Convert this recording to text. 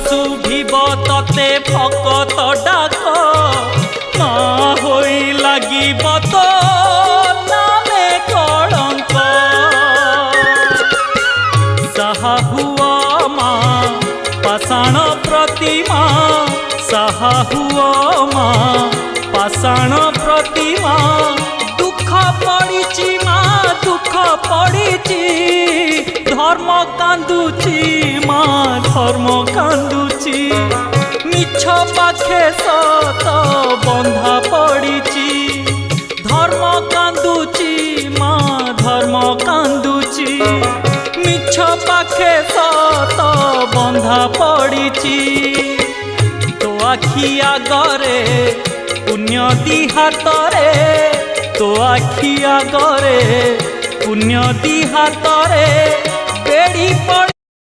शुभिब तते भकत डाक ना होई लागिब तो नामे कलंक साहा हुआ माँ पाषाण प्रतिमा साहा हुआ माँ पाषाण प्रतिमा दुख पड़िची माँ दुख पड़िची धर्म कांदुची माँ धर्म कांदुची मिछ पाखे सत बंधा पड़िची धर्म कांदुची माँ धर्म कांदुची मिछ पाखे सत बंधा पड़िची तो आखि आगरे पुण्य दी हातरे तो आखि आगरे पुण्य दी हातरे बेड़ी पड़